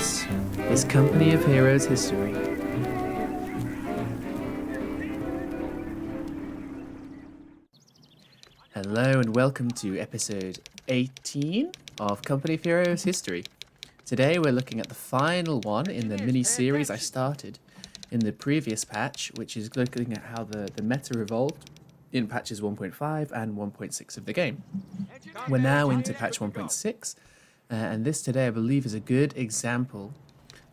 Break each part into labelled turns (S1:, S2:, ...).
S1: This is Company of Heroes History. Hello and welcome to episode 18 of Company of Heroes History. Today we're looking at the final one in the mini-series I started in the previous patch, which is looking at how the meta evolved in patches 1.5 and 1.6 of the game. We're now into patch 1.6, and this today I believe is a good example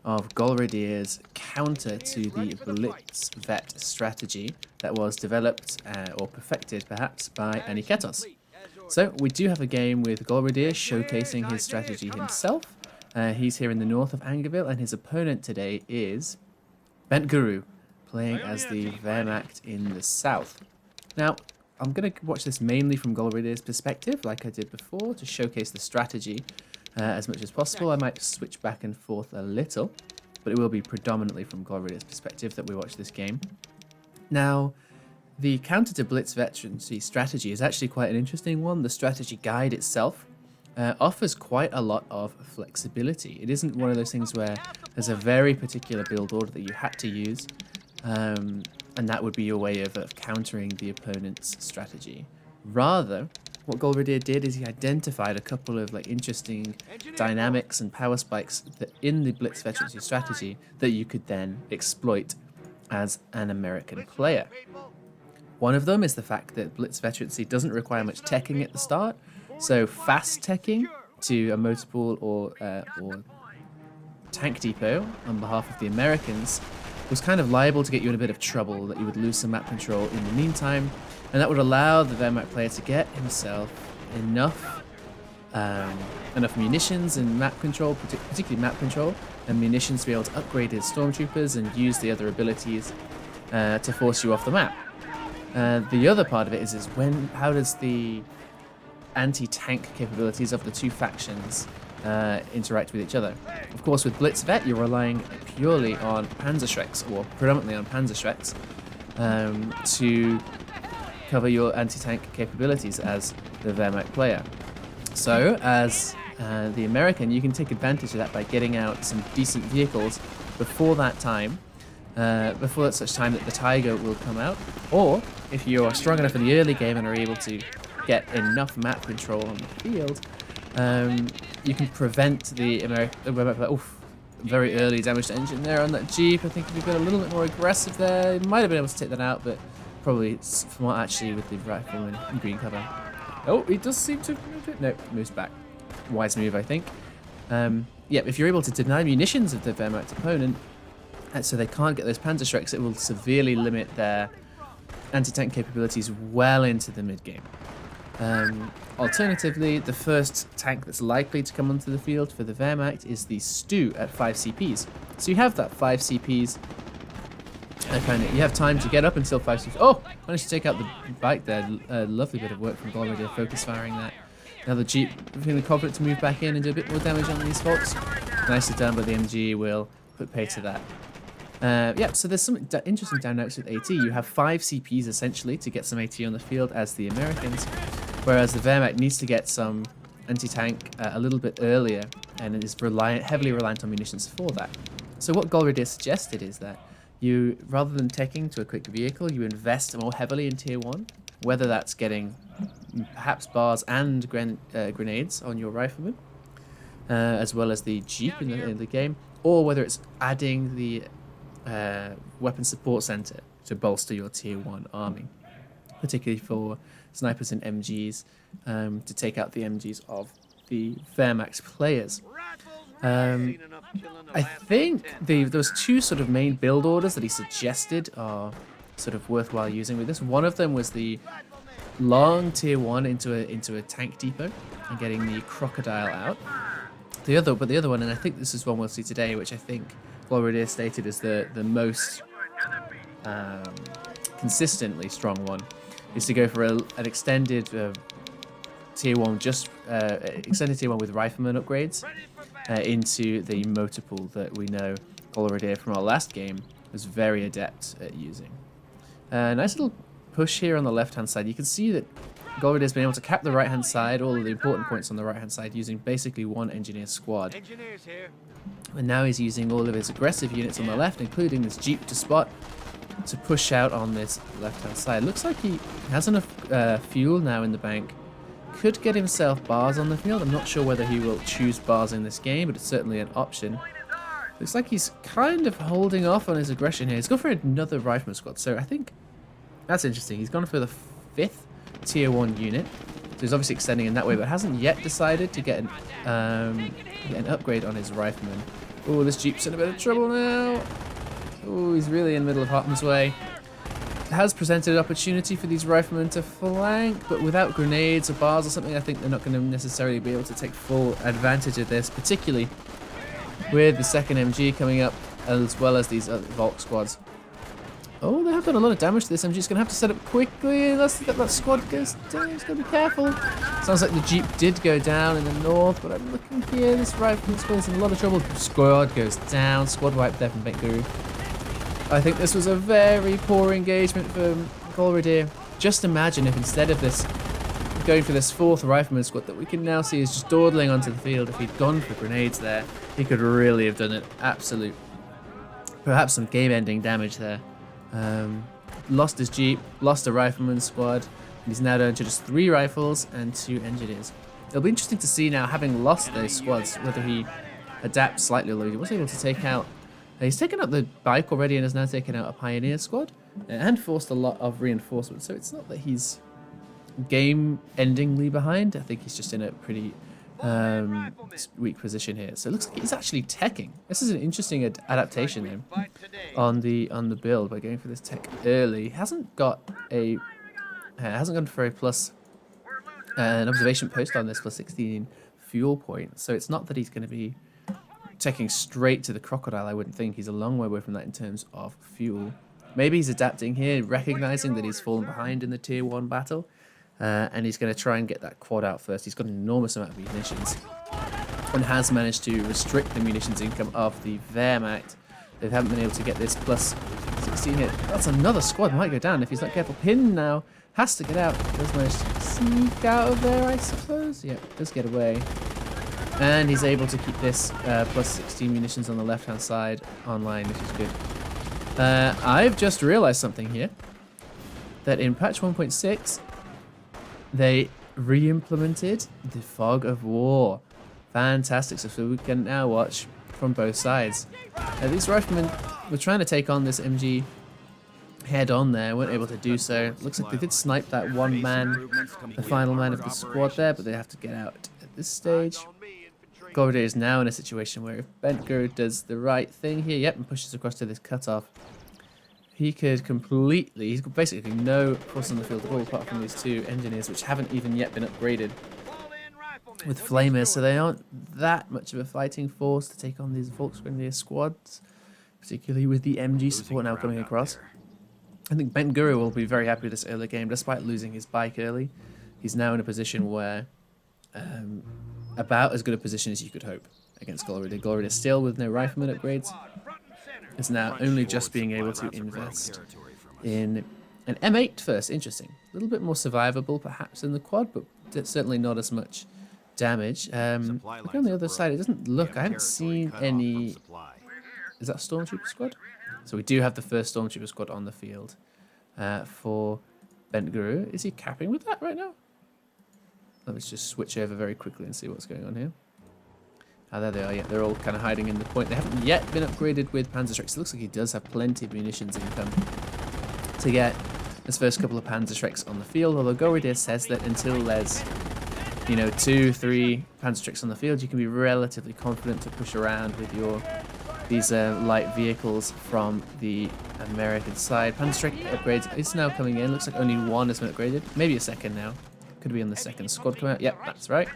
S1: of Golradaer's counter to the Blitz Vet strategy that was developed or perfected perhaps by Aniketos. So we do have a game with Golradaer showcasing his strategy himself. He's here in the north of Angerville, and his opponent today is Bentguru, playing as the Wehrmacht in the south. Now, I'm going to watch this mainly from Golradaer's perspective, like I did before, to showcase the strategy as much as possible. I might switch back and forth a little, but it will be predominantly from Golradaer's perspective that we watch this game. Now, the counter to Blitz veterancy strategy is actually quite an interesting one. The strategy guide itself offers quite a lot of flexibility. It isn't one of those things where there's a very particular build order that you had to use, and that would be your way of countering the opponent's strategy. Rather, what Golradaer did is he identified a couple of interesting dynamics and power spikes that in the Blitz veterancy strategy that you could then exploit as an American player. One of them is the fact that Blitz veterancy doesn't require much teching at the start, so fast teching to a motor pool or tank depot on behalf of the Americans was kind of liable to get you in a bit of trouble, that you would lose some map control in the meantime, and that would allow the Wehrmacht player to get himself enough munitions and map control, particularly map control, and munitions to be able to upgrade his stormtroopers and use the other abilities to force you off the map. The other part of it is how does the anti-tank capabilities of the two factions interact with each other? Of course, with Blitz Vet, you're relying purely on Panzerschrecks, or predominantly on Panzerschrecks, to cover your anti-tank capabilities as the Wehrmacht player. So, as the American, you can take advantage of that by getting out some decent vehicles before that time, before such time that the Tiger will come out, or if you are strong enough in the early game and are able to get enough map control on the field, you can prevent the Wehrmacht player. Oof, very early damage to engine there on that Jeep. I think if you've been a little bit more aggressive there, you might have been able to take that out, but probably not actually with the rifle in green cover. Oh, he does seem to move it. No, moves back. Wise move, I think. Yeah, if you're able to deny munitions of the Wehrmacht opponent, so they can't get those Panzerschrecks, it will severely limit their anti-tank capabilities well into the mid-game. Alternatively, the first tank that's likely to come onto the field for the Wehrmacht is the Stu at 5 CPs. So you have that 5 CPs. You have time to get up until 5 CPs. Oh, managed to take out the bike there. Lovely bit of work from Golradaer, focus firing that. Now the Jeep feeling confident to move back in and do a bit more damage on these folks. Nicely done, but the MG will put pay to that. Yeah, so there's some interesting dynamics with AT. You have 5 CPs essentially to get some AT on the field as the Americans, whereas the Wehrmacht needs to get some anti-tank a little bit earlier, and it is heavily reliant on munitions for that. So what Golradaer suggested is that you, rather than taking to a quick vehicle, you invest more heavily in tier 1, whether that's getting perhaps bars and grenades on your rifleman, as well as the Jeep in the game, or whether it's adding the weapon support center to bolster your tier 1 army, particularly for snipers and MGs, to take out the MGs of the Wehrmacht players. I think those two sort of main build orders that he suggested are sort of worthwhile using with this. One of them was the long tier 1 into a tank depot and getting the Crocodile out. The other one, and I think this is one we'll see today, which I think Golradaer stated as the most consistently strong one, is to go for an extended tier 1, extended tier 1 with rifleman upgrades into the motor pool that we know Golradaer from our last game was very adept at using. Nice little push here on the left hand side. You can see that Golradaer's been able to cap the right-hand side, all of the important points on the right-hand side, using basically one engineer squad. And now he's using all of his aggressive units on the left, including this Jeep to spot, to push out on this left-hand side. Looks like he has enough fuel now in the bank. Could get himself bars on the field. I'm not sure whether he will choose bars in this game, but it's certainly an option. Looks like he's kind of holding off on his aggression here. He's gone for another rifleman squad, so I think that's interesting. He's gone for the 5th tier 1 unit, so he's obviously extending in that way, but hasn't yet decided to get an upgrade on his rifleman. Oh, this Jeep's in a bit of trouble now. Oh, he's really in the middle of harm's way. It has presented an opportunity for these riflemen to flank, but without grenades or bars or something, I think they're not going to necessarily be able to take full advantage of this, particularly with the second MG coming up, as well as these other Volk squads. Oh, they have done a lot of damage to this MG. It's going to have to set up quickly unless that squad goes down. He's got to be careful. Sounds like the Jeep did go down in the north, but I'm looking here. This rifleman squad is in a lot of trouble. Squad goes down. Squad wipe there from Bentguru. I think this was a very poor engagement from Golradaer. Just imagine if instead of this, going for this 4th rifleman squad that we can now see is just dawdling onto the field, if he'd gone for grenades there, he could really have done an absolute, perhaps some game-ending damage there. Lost his Jeep, lost a rifleman squad, and he's now down to just 3 rifles and 2 engineers. It'll be interesting to see now, having lost those squads, whether he adapts slightly, although he was able to take out... He's taken out the bike already and has now taken out a pioneer squad and forced a lot of reinforcements, so it's not that he's game-endingly behind. I think he's just in a pretty weak position here. So it looks like he's actually teching. This is an interesting adaptation then on the build by going for this tech early. He hasn't got a hasn't gone for a plus an observation post on this plus 16 fuel point. So it's not that he's going to be taking straight to the crocodile. I wouldn't think. He's a long way away from that in terms of fuel. Maybe he's adapting here, recognizing that he's fallen behind in the tier 1 battle. And he's going to try and get that quad out first. He's got an enormous amount of munitions and has managed to restrict the munitions income of the Wehrmacht. They haven't been able to get this plus 16 hit. That's another squad. Might go down if he's not careful. Pin now has to get out. Does manage to sneak out of there, I suppose. Yeah, does get away. And he's able to keep this plus 16 munitions on the left-hand side online, which is good. I've just realized something here. That in patch 1.6... they re-implemented the fog of war. Fantastic. So we can now watch from both sides. These riflemen were trying to take on this MG head on there, weren't able to do so. Looks like they did snipe that one man, the final man of the squad there, but they have to get out at this stage. Golradaer is now in a situation where if Bentguru does the right thing here, yep, and pushes across to this cutoff, he could completely, he's got basically no force on the field at all apart from these 2 engineers, which haven't even yet been upgraded with flamers, so they aren't that much of a fighting force to take on these Volksgrenadier squads, particularly with the MG support now coming across. I think Bentguru will be very happy with this early game, despite losing his bike early. He's now in a position where, about as good a position as you could hope against Golradaer. Golradaer still with no rifleman upgrades is now only just being able to invest in an M8 first. Interesting. A little bit more survivable perhaps in the quad, but certainly not as much damage. Look on the other side. It doesn't look... I haven't seen any... Is that a Stormtrooper squad? So we do have the first Stormtrooper squad on the field for Bentguru. Is he capping with that right now? Let's just switch over very quickly and see what's going on here. Ah, there they are. Yeah, they're all kind of hiding in the point. They haven't yet been upgraded with Panzerschrecks. It looks like he does have plenty of munitions income to get his first couple of Panzerschrecks on the field. Although Golradaer says that until there's, 2, 3 Panzerschrecks on the field, you can be relatively confident to push around with these light vehicles from the American side. Panzerschreck upgrades is now coming in. Looks like only 1 has been upgraded. Maybe a second now. Could be on the second squad coming out. Yep, that's right.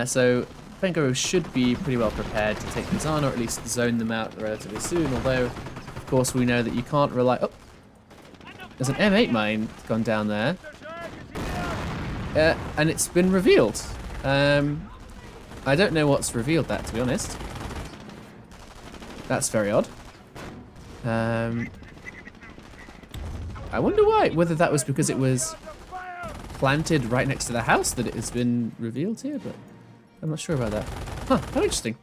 S1: So Bentguru should be pretty well prepared to take these on, or at least zone them out relatively soon, although, of course, we know that you can't rely... Oh! There's an M8 mine gone down there. And it's been revealed. I don't know what's revealed that, to be honest. That's very odd. I wonder why. Whether that was because it was planted right next to the house that it has been revealed here, but I'm not sure about that. Huh, how interesting.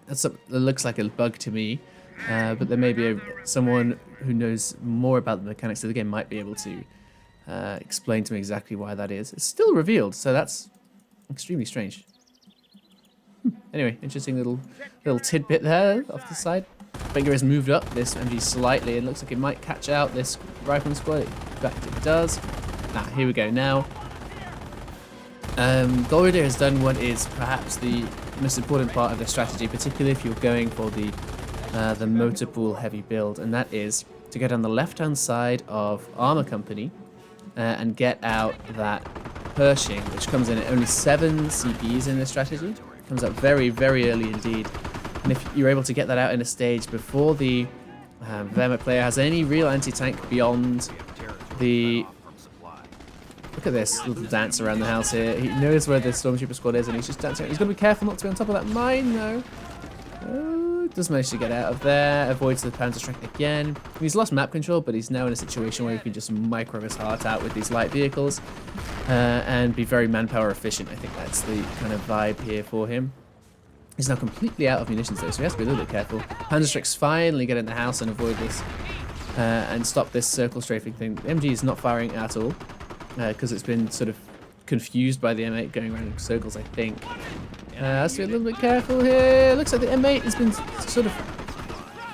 S1: That looks like a bug to me, but there may be someone who knows more about the mechanics of the game might be able to explain to me exactly why that is. It's still revealed, so that's extremely strange. Anyway, interesting little tidbit there off the side. Bentguru has moved up this MG slightly and looks like it might catch out this rifleman squad. In fact, it does. Here we go now. Golradaer has done what is perhaps the most important part of their strategy, particularly if you're going for the motor pool heavy build, and that is to get on the left-hand side of Armor Company and get out that Pershing, which comes in at only 7 CPs in this strategy. Comes up very, very early indeed. And if you're able to get that out in a stage before the Wehrmacht player has any real anti-tank beyond the... Look at this little dance around the house here. He knows where the Stormtrooper squad is and he's just dancing. He's got to be careful not to be on top of that mine though. Oh, does manage to get out of there. Avoids the Panzer strike again. He's lost map control, but he's now in a situation where he can just micro his heart out with these light vehicles and be very manpower efficient. I think that's the kind of vibe here for him. He's now completely out of munitions though, so he has to be a little bit careful. Panzer strikes finally get in the house and avoid this and stop this circle strafing thing. The MG is not firing at all because it's been sort of confused by the M8 going around in circles, I think. Has to be a little bit careful here. Looks like the M8 has been sort of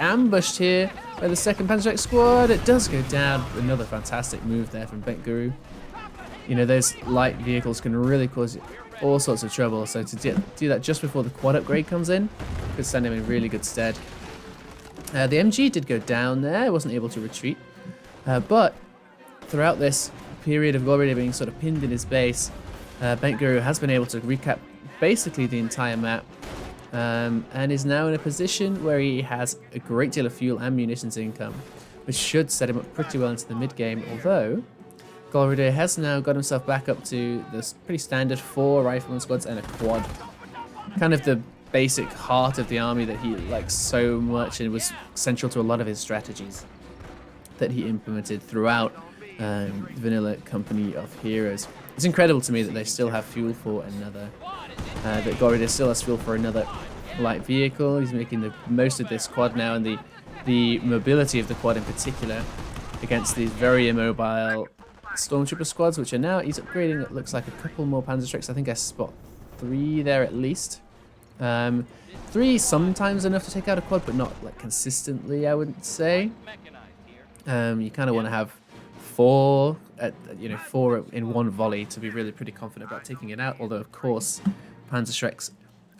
S1: ambushed here by the second Panzer strike squad. It does go down. Another fantastic move there from Bentguru. You know, those light vehicles can really cause all sorts of trouble, so to do that just before the quad upgrade comes in could stand him in really good stead. The MG did go down there, wasn't able to retreat, but throughout this period of Golradaer being sort of pinned in his base, Bentguru has been able to recap basically the entire map and is now in a position where he has a great deal of fuel and munitions income, which should set him up pretty well into the mid-game, although Golradaer has now got himself back up to this pretty standard 4 rifleman squads and a quad. Kind of the basic heart of the army that he likes so much and was central to a lot of his strategies that he implemented throughout Vanilla Company of Heroes. It's incredible to me that they still have fuel for another, that Golradaer still has fuel for another light vehicle. He's making the most of this quad now and the mobility of the quad in particular against these very immobile Stormtrooper squads, which are now, he's upgrading, it looks like a couple more Panzer strikes. I think I spot 3 there at least. 3 sometimes enough to take out a quad, but not like consistently, I wouldn't say. You kind of want to have 4, 4 in one volley to be really pretty confident about taking it out, although of course Panzer strike's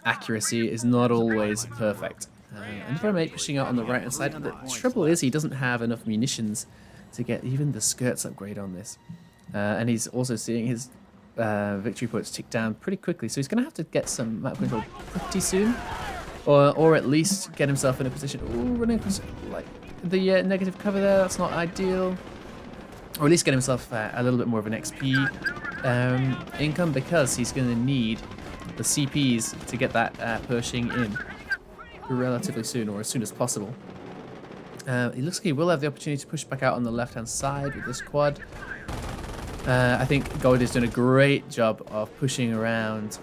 S1: accuracy is not always perfect. And the M8 pushing out on the right hand side. The trouble is he doesn't have enough munitions to get even the skirts upgrade on this, and he's also seeing his victory points tick down pretty quickly, so he's going to have to get some map control pretty soon, or at least get himself in a position. Ooh, running across like the negative cover there, that's not ideal, or at least get himself a little bit more of an XP income, because he's going to need the CPs to get that Pershing in relatively soon, or as soon as possible. It looks like he will have the opportunity to push back out on the left-hand side with this quad. I think Golradaer's done a great job of pushing around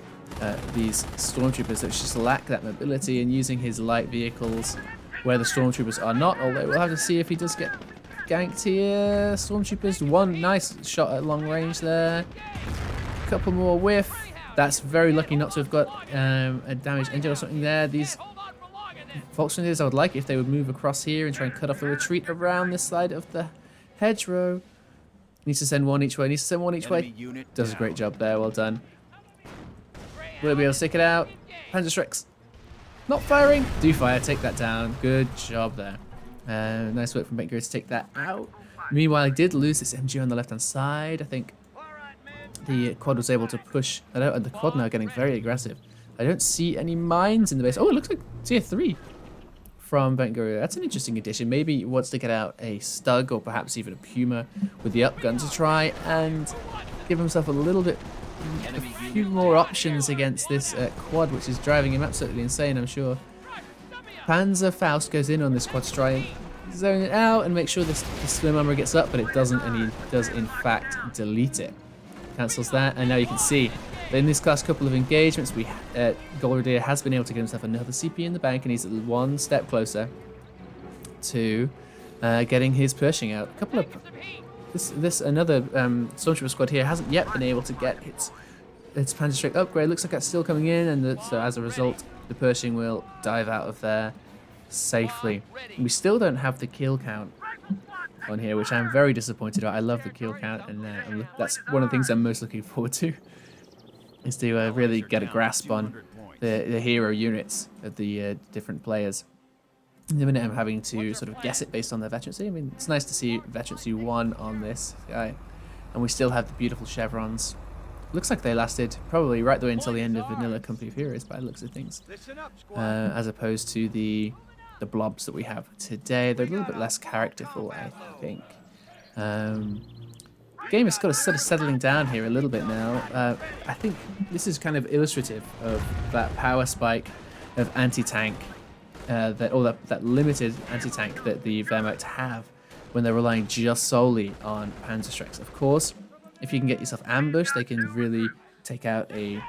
S1: these Stormtroopers that just lack that mobility and using his light vehicles where the Stormtroopers are not, although we'll have to see if he does get ganked here. Stormtroopers, 1 nice shot at long range there. A couple more whiff. That's very lucky not to have got a damaged engine or something there. These Volkswagens, I would like if they would move across here and try and cut off the retreat around this side of the hedgerow. Needs to send 1 each way, needs to send 1 each way. Does a great job there, well done. Will be able to stick it out. Panzer strikes. Not firing. Do fire, take that down. Good job there. Nice work from Bentguru to take that out. Meanwhile, I did lose this MG on the left-hand side. I think the quad was able to push that out, and the quad now getting very aggressive. I don't see any mines in the base. Oh, it looks like tier 3 from Bentguru. That's an interesting addition. Maybe he wants to get out a Stug or perhaps even a Puma with the upgun to try and give himself a few more options against this quad, which is driving him absolutely insane, I'm sure. Panzer Faust goes in on this quad to try and zone it out and make sure this swim armor gets up, but it doesn't, and he does in fact delete it. cancels that, and now you can see that in this last couple of engagements, Golradaer has been able to get himself another CP in the bank, and he's one step closer to getting his Pershing out. A couple of another Stormtrooper squad here hasn't yet been able to get its Panzerschreck upgrade. Looks like that's still coming in, and so as a result, the Pershing will dive out of there safely. We still don't have the kill count on here, which I'm very disappointed about. I love the kill count, and that's one of the things I'm most looking forward to, is to really get a grasp on the hero units of the different players. In the minute I'm having to sort of guess it based on their veterancy. I mean, it's nice to see veterancy 1 on this guy, and we still have the beautiful chevrons. Looks like they lasted probably right the way until the end of Vanilla Company of Heroes by the looks of things, as opposed to the blobs that we have today. They're a little bit less characterful, I think. The game is kind of sort of settling down here a little bit now. I think this is kind of illustrative of that power spike of anti-tank, that limited anti-tank that the Wehrmacht have when they're relying just solely on Panzerschrecks. Of course, if you can get yourself ambushed, they can really take out a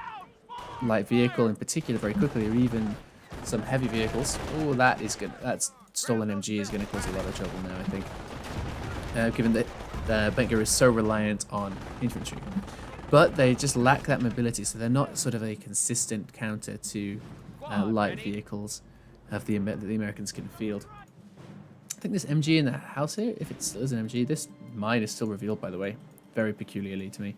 S1: light vehicle in particular very quickly, or even some heavy vehicles. Oh, that stolen MG is going to cause a lot of trouble now, I think, given that Bentguru is so reliant on infantry. But they just lack that mobility, so they're not sort of a consistent counter to light vehicles that the Americans can field. I think this MG in the house here, if it still is an MG, this mine is still revealed, by the way, very peculiarly to me.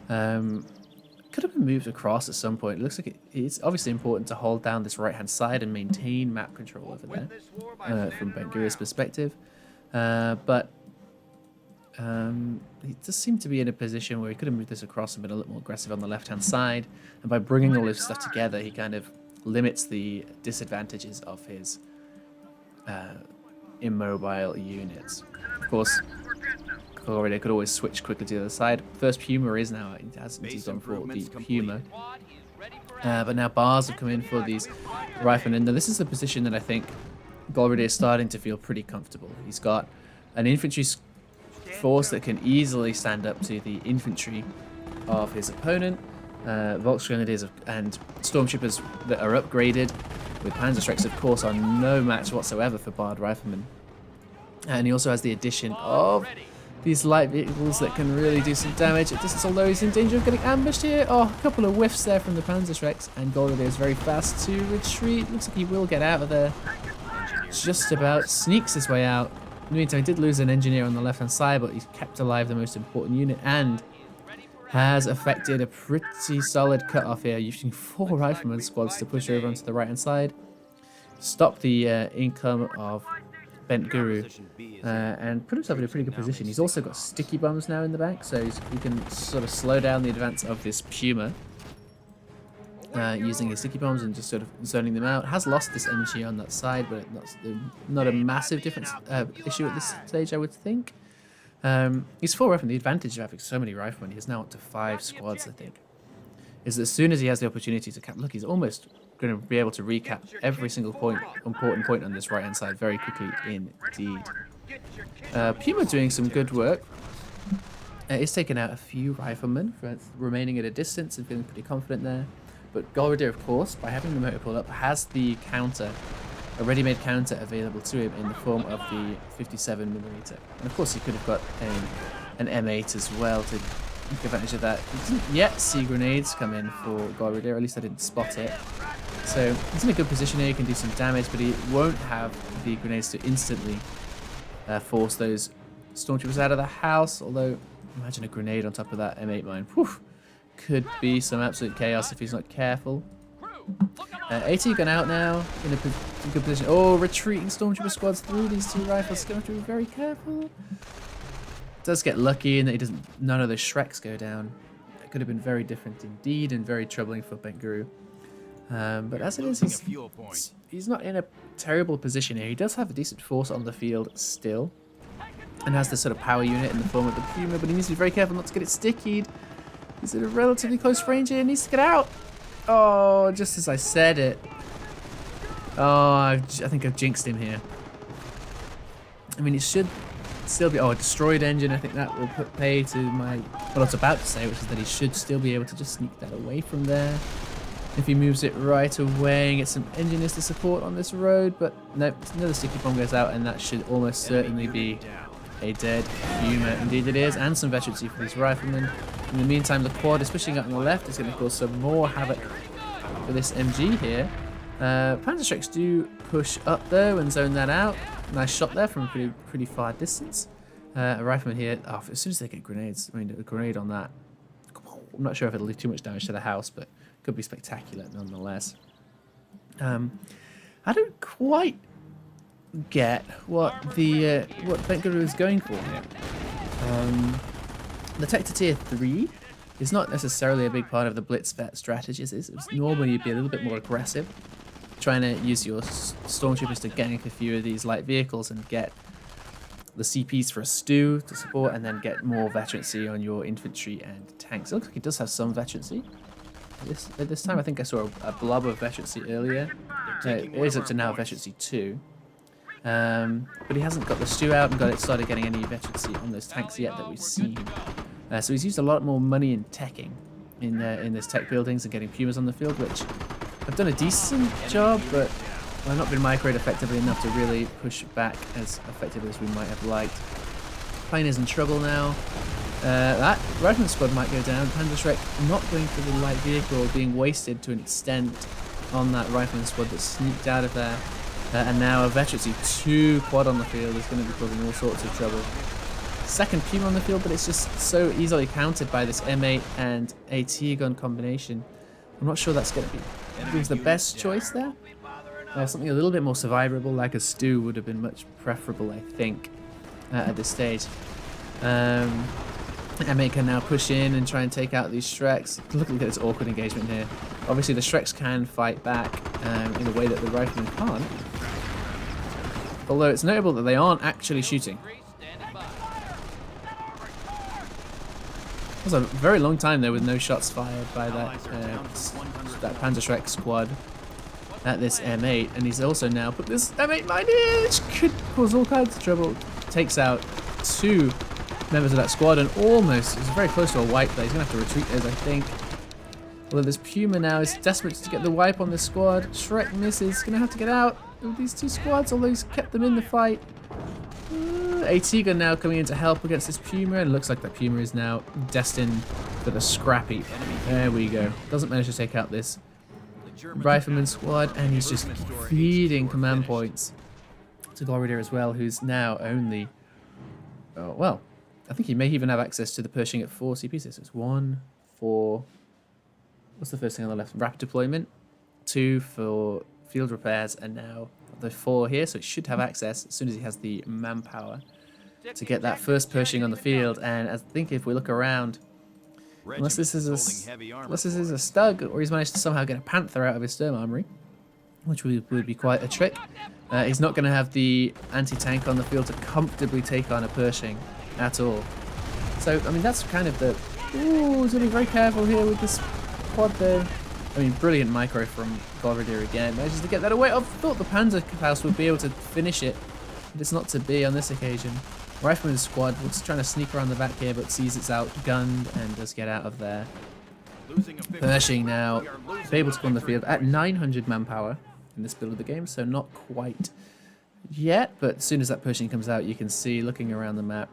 S1: Could have been moved across at some point. It looks like it's obviously important to hold down this right-hand side and maintain map control over there from Bentguru's perspective. But he does seem to be in a position where he could have moved this across and been a little more aggressive on the left-hand side. And by bringing all this stuff together, he kind of limits the disadvantages of his immobile units. Of course, Golradaer could always switch quickly to the other side. First Puma is now, it hasn't gone for the Puma. But now bars have come in for these riflemen. And this is the position that I think Golradaer is starting to feel pretty comfortable. He's got an infantry force that can easily stand up to the infantry of his opponent. Volksgrenadiers and Stormtroopers that are upgraded with Panzerschrecks, of course, are no match whatsoever for Barred Riflemen. And he also has the addition of these light vehicles that can really do some damage at distance, although he's in danger of getting ambushed here. Oh, a couple of whiffs there from the Panzerschrecks, and Golradaer is very fast to retreat. Looks like he will get out of there. Just about sneaks his way out. In the meantime, he did lose an engineer on the left-hand side, but he's kept alive the most important unit, and has affected a pretty solid cut-off here, using 4 rifleman squads to push over onto the right-hand side, stop the income of Bentguru, and put himself in a pretty good position. He's also got sticky bombs now in the back, so he can sort of slow down the advance of this Puma using his sticky bombs and just sort of zoning them out. Has lost this MG on that side, but not a massive difference issue at this stage, I would think. He's 4 riflemen. The advantage of having so many riflemen, he's now up to 5 squads, I think, is that as soon as he has the opportunity to cap, look, he's almost going to be able to recap every single important point on this right-hand side very quickly indeed. Puma doing some good work. He's taken out a few riflemen for remaining at a distance and feeling pretty confident there. But Golradaer, of course, by having the motor pulled up, has the counter, a ready-made counter available to him in the form of the 57mm. And of course he could have got an M8 as well to take advantage of that. He didn't yet see grenades come in for Golradaer, at least I didn't spot it. So he's in a good position here, he can do some damage, but he won't have the grenades to instantly force those Stormtroopers out of the house. Although, imagine a grenade on top of that M8 mine. Whew, could be some absolute chaos if he's not careful. AT gone out now, in a good position. Oh, retreating Stormtrooper squads through these 2 rifles. Going to be very careful. Does get lucky in that none of the Shreks go down. That could have been very different indeed and very troubling for Bentguru. But as it is, he's not in a terrible position here. He does have a decent force on the field still, and has this sort of power unit in the form of the Puma, but he needs to be very careful not to get it stickied. He's at a relatively close range here, needs to get out. Oh, just as I said it. Oh, I think I've jinxed him here. I mean, it should still be... Oh, a destroyed engine. I think that will put pay to what I was about to say, which is that he should still be able to just sneak that away from there. If he moves it right away and gets some engineers to support on this road. But no, another sticky bomb goes out, and that should almost certainly be a dead Puma. Indeed it is, and some veterancy for these riflemen. In the meantime, the quad is pushing up on the left. It's going to cause some more havoc for this MG here. Panzerschrecks do push up though and zone that out. Nice shot there from a pretty far distance. A rifleman here, as soon as they get grenades, I mean a grenade on that, I'm not sure if it'll do too much damage to the house, but could be spectacular nonetheless. I don't quite get what Bentguru is going for here. The tech to tier 3 is not necessarily a big part of the blitz strategies. It's normally you'd be a little bit more aggressive, trying to use your stormtroopers to gank a few of these light vehicles and get the CPs for a stew to support, and then get more veterancy on your infantry and tanks. It looks like he does have some veterancy. At this time, I think I saw a blob of veterancy earlier. It is up to now veterancy 2. But he hasn't got the stew out and started getting any veterancy on those tanks yet that we've seen. So he's used a lot more money in teching in this tech buildings and getting Pumas on the field, which have done a decent job, but have not been microed effectively enough to really push back as effectively as we might have liked. Plane is in trouble now. That rifleman squad might go down. Panzerschreck not going for the light vehicle, being wasted to an extent on that rifleman squad that sneaked out of there. And now a veterancy 2 quad on the field is going to be causing all sorts of trouble. Second Puma on the field, but it's just so easily countered by this M8 and AT gun combination. I'm not sure that's going to be the best choice there. Something a little bit more survivable, like a stew, would have been much preferable, I think, at this stage. M8 can now push in and try and take out these Shreks. Look at this awkward engagement here. Obviously, the Shreks can fight back in a way that the riflemen can't. Although it's notable that they aren't actually shooting. It was a very long time there with no shots fired by that Panzerschreck squad at this M8, and he's also now put this M8 mine in, which could cause all kinds of trouble. Takes out 2 members of that squad and almost is very close to a wipe there. He's going to have to retreat those, I think. Although this Puma now is desperate to get the wipe on this squad. Shrek misses, going to have to get out of these 2 squads, although he's kept them in the fight. AT gun now coming in to help against this Puma, and it looks like that Puma is now destined for the scrappy. There we go. Doesn't manage to take out this rifleman squad, and he's just feeding command points to Golradaer as well, who's now only... Oh, well, I think he may even have access to the Pershing at 4 CPs. So it's 1, 4... What's the first thing on the left? Rapid deployment. 2 for field repairs, and now the 4 here, so it should have access as soon as he has the manpower to get that first Pershing on the field. And I think if we look around, unless this is a Stug, or he's managed to somehow get a Panther out of his Sturm Armory, which would be quite a trick, he's not going to have the anti-tank on the field to comfortably take on a Pershing at all. So, I mean, that's kind of the... Ooh, he's going to be very careful here with this quad there. I mean, brilliant micro from Golradaer again. Manages to get that away. I thought the Panzerhaus would be able to finish it, but it's not to be on this occasion. Rifleman squad was trying to sneak around the back here, but sees it's outgunned and does get out of there. Pershing now able to go on the field at 900 manpower in this build of the game, so not quite yet, but as soon as that Pershing comes out, you can see, looking around the map,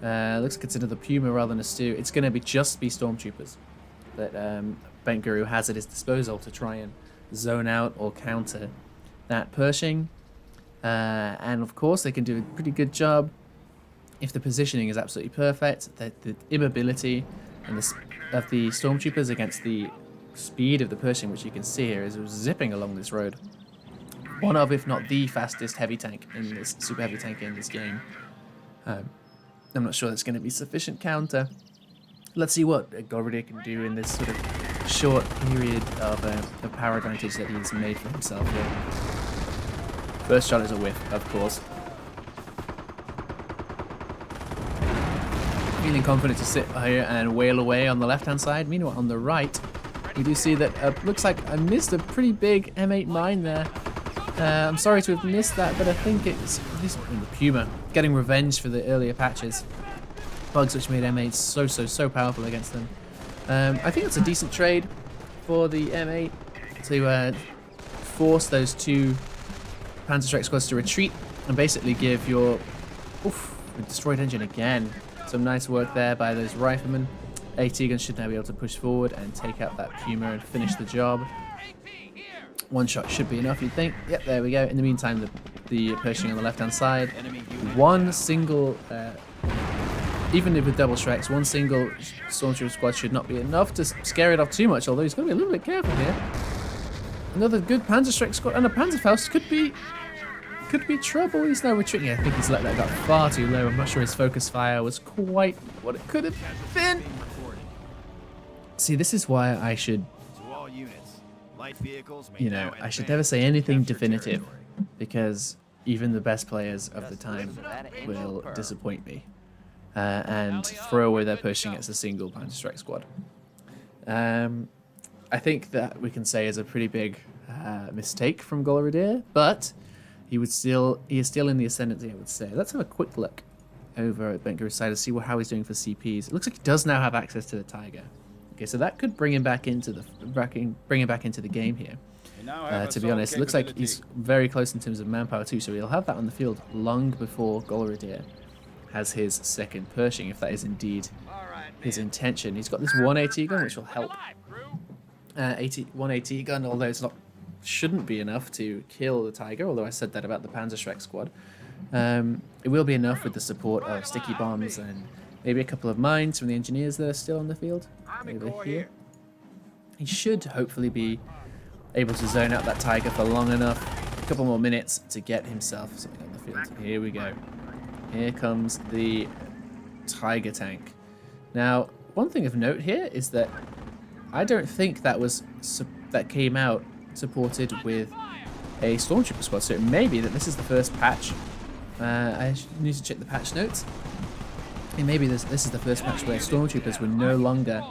S1: looks like it's another Puma rather than a stew. It's going to just be Stormtroopers that Bentguru has at his disposal to try and zone out or counter that Pershing. And of course, they can do a pretty good job if the positioning is absolutely perfect. The immobility and of the Stormtroopers against the speed of the Pershing, which you can see here, is zipping along this road. One of, if not the fastest heavy tank in this super heavy tank in this game. I'm not sure that's going to be sufficient counter. Let's see what Golradaer can do in this sort of short period of power advantage that he's made for himself here. First shot is a whiff, of course. Feeling confident to sit here and wail away on the left-hand side. Meanwhile, on the right, we do see that looks like I missed a pretty big M8 mine there. I'm sorry to have missed that, but I think it's this the Puma getting revenge for the earlier patches. Bugs which made M8 so powerful against them. I think it's a decent trade for the M8 to force those 2 Panzerschreck squads to retreat and basically give your destroyed engine again. Some nice work there by those riflemen. AT guns should now be able to push forward and take out that Puma and finish the job. 1 shot should be enough, you'd think. Yep, there we go. In the meantime, the Pershing on the left-hand side. One single, even with double Shreks, 1 single Stormtrooper squad should not be enough to scare it off too much, although he's got to be a little bit careful here. Another good Panzerschreck squad, and a Panzerfaust could be trouble. He's now retreating. I think he's let that go far too low. I'm not sure his focus fire was quite what it could have been. See, this is why I should, you know, I should never say anything definitive, because even the best players of the time will disappoint me and throw away their Pershing as a single Panzerschreck squad. I think that we can say is a pretty big mistake from Golradaer, but he is still in the ascendancy, I would say. Let's have a quick look over at Bentguru's side to see how he's doing for CPs. It looks like he does now have access to the Tiger. Okay, so that could bring him back into the game here. To be honest, it looks like he's very close in terms of manpower too, so he'll have that on the field long before Golradaer has his second Pershing, if that is indeed his intention. He's got this 1AT gun, which will help. 1AT gun, although it's not, shouldn't be enough to kill the Tiger, although I said that about the Panzerschreck squad. It will be enough with the support of sticky bombs and maybe a couple of mines from the engineers that are still on the field. Over here. He should hopefully be able to zone out that Tiger for long enough, a couple more minutes, to get himself something on the field. Here we go. Here comes the Tiger tank. Now, one thing of note here is that I don't think that came out supported with a Stormtrooper squad, so it may be that this is the first patch. I need to check the patch notes. It may be this is the first patch where Stormtroopers were no longer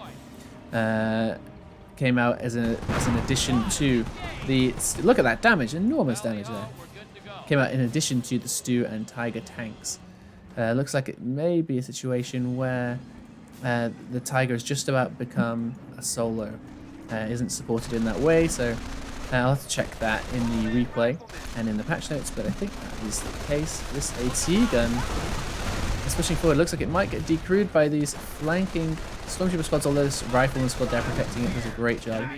S1: came out as an addition to the. Look at that damage, enormous damage there. Came out in addition to the Stu and Tiger tanks. Looks like it may be a situation where the Tiger has just about become a solo. Isn't supported in that way, so I'll have to check that in the replay and in the patch notes, but I think that is the case. This AT gun is pushing forward. Looks like it might get decrewed by these flanking Stormtrooper squads, although this Rifleman squad there protecting it does a great job.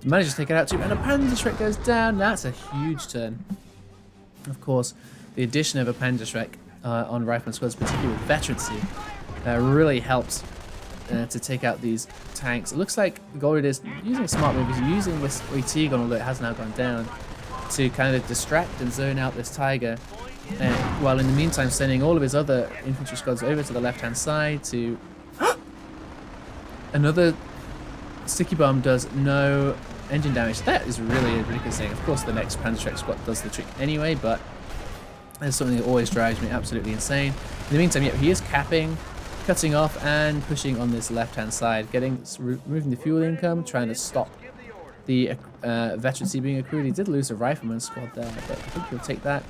S1: Manages to take it out too, and a Panzerschreck goes down. That's a huge turn. Of course, the addition of a Panzerschreck on Rifleman squads, particularly with veterancy, really helps to take out these tanks. It looks like Golradaer is using a smart move. He's using this AT gun, although it has now gone down, to kind of distract and zone out this Tiger, while in the meantime sending all of his other infantry squads over to the left-hand side to... Another sticky bomb does no engine damage. That is really a ridiculous thing. Of course, the next Panzerschreck squad does the trick anyway, but it's something that always drives me absolutely insane. In the meantime, yeah, he is capping, cutting off and pushing on this left-hand side, removing the fuel income, trying to stop the veterancy being accrued. He did lose a Rifleman squad there, but I think he'll take that.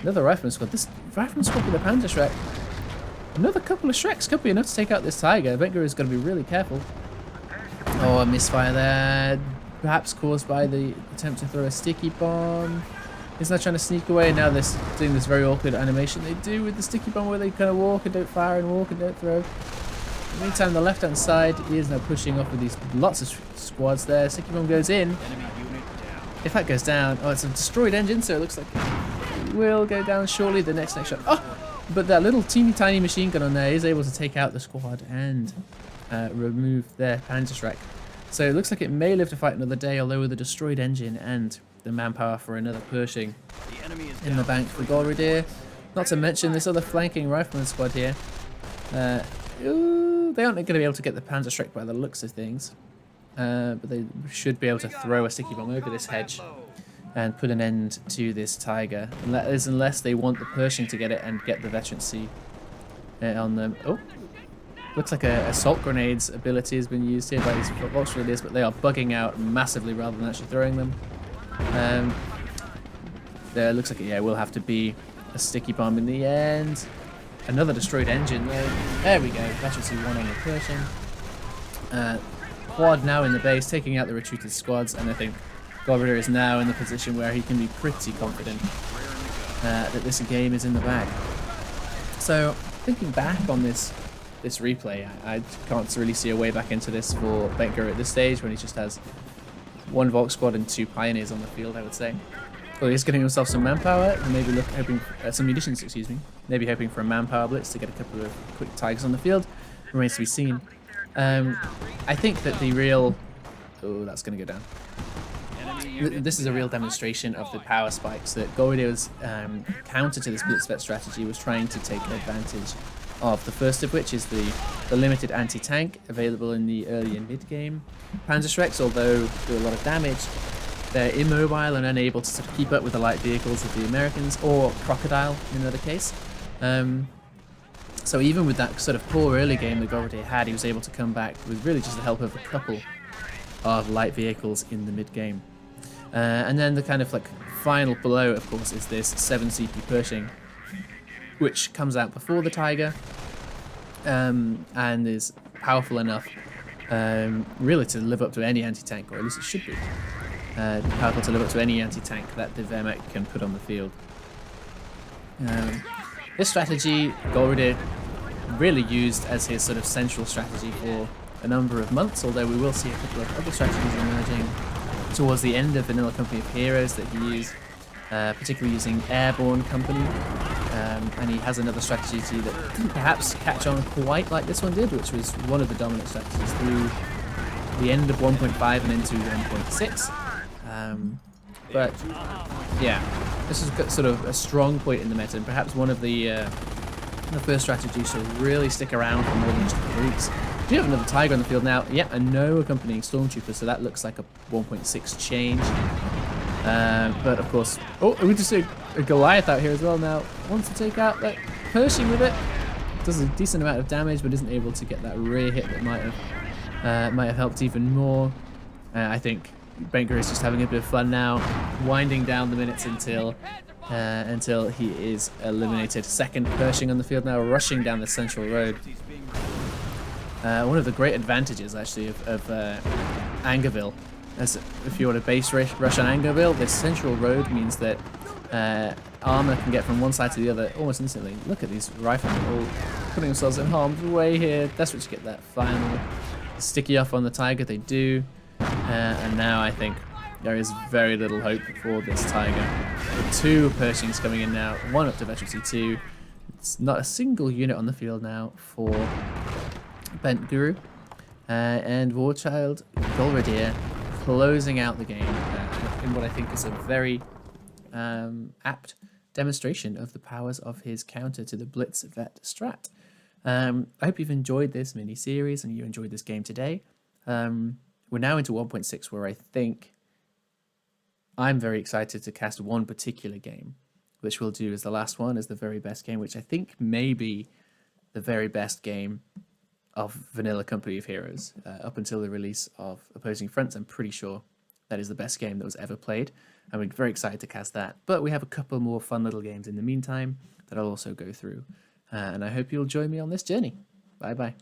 S1: Another Rifleman squad. This Rifleman squad with a Panzerschreck. Another couple of Shreks could be enough to take out this Tiger. Bentguru is going to be really careful. Oh, a misfire there. Perhaps caused by the attempt to throw a sticky bomb. He's now trying to sneak away, and now they're doing this very awkward animation they do with the sticky bomb where they kind of walk and don't fire and walk and don't throw. In the meantime, the left-hand side, he is now pushing off with these lots of squads there. Sticky bomb goes in. If that goes down, oh, it's a destroyed engine, so it looks like it will go down shortly. The next shot. Oh! But that little teeny tiny machine gun on there is able to take out the squad and remove their Panzerschreck. So it looks like it may live to fight another day, although with a destroyed engine and the manpower for another Pershing in the bank for Golradaer. Not to mention this other flanking Rifleman squad here. They aren't going to be able to get the Panzerschreck by the looks of things. But they should be able to throw a sticky bomb over this hedge and put an end to this Tiger. And that is unless they want the Pershing to get it and get the veterancy on them. Oh, looks like a assault grenade's ability has been used here by these Volks Grenadiers, but they are bugging out massively rather than actually throwing them. There looks like it will have to be a sticky bomb in the end. Another destroyed engine though. There we go. Casualty 1 on the Pershing. Quad now in the base, taking out the retreated squads, and I think Golradaer is now in the position where he can be pretty confident that this game is in the bag. So, thinking back on this replay, I can't really see a way back into this for Bentguru at this stage when he just has 1 Volk squad and 2 Pioneers on the field, I would say. Well, he's getting himself some manpower, and maybe hoping some munitions, excuse me. Maybe hoping for a manpower blitz to get a couple of quick Tigers on the field. Remains to be seen. I think that the real... Oh, that's going to go down. This is a real demonstration of the power spikes that Golradaer's counter to this Blitzvet strategy was trying to take advantage of. The first of which is the limited anti-tank available in the early and mid-game Panzerschrecks, although do a lot of damage. They're immobile and unable to sort of keep up with the light vehicles of the Americans, or Crocodile in another case. So even with that sort of poor early game that Golradaer had, he was able to come back with really just the help of a couple of light vehicles in the mid-game. And then the kind of like final blow, of course, is this 7 CP Pershing, which comes out before the Tiger, and is powerful enough really to live up to any anti-tank, or at least it should be. Powerful to live up to any anti-tank that the Wehrmacht can put on the field. This strategy, Golradaer really used as his sort of central strategy for a number of months, although we will see a couple of other strategies emerging towards the end of Vanilla Company of Heroes that he used, particularly using Airborne Company, and he has another strategy that didn't perhaps catch on quite like this one did, which was one of the dominant strategies through the end of 1.5 and into 1.6. But yeah, this is sort of a strong point in the meta, and perhaps one of the first strategies to really stick around for more than just a few weeks. We do have another Tiger on the field now. Yep, and no accompanying Stormtrooper, so that looks like a 1.6 change. But of course, oh, we just see a Goliath out here as well now. Wants to take out that Pershing with it. Does a decent amount of damage, but isn't able to get that rear hit that might have helped even more. I think Bentguru is just having a bit of fun now, winding down the minutes until he is eliminated. Second Pershing on the field now, rushing down the central road. One of the great advantages, actually, of Angerville, as if you want to base rush on Angerville, this central road means that armor can get from one side to the other almost instantly. Look at these riflemen all putting themselves in harm's way here. That's what you get that final sticky off on the Tiger. They do. And now I think there is very little hope for this Tiger. The 2 Pershings coming in now, 1 up to Veteran C2. It's not a single unit on the field now for Bentguru. And Warchild Golradaer closing out the game in what I think is a very apt demonstration of the powers of his counter to the Blitz Vet strat. I hope you've enjoyed this mini-series and you enjoyed this game today. We're now into 1.6, where I think I'm very excited to cast one particular game, which we'll do as the last one, as the very best game, which I think may be the very best game of Vanilla Company of Heroes. Up until the release of Opposing Fronts, I'm pretty sure that is the best game that was ever played, and we're very excited to cast that. But we have a couple more fun little games in the meantime that I'll also go through, and I hope you'll join me on this journey. Bye-bye.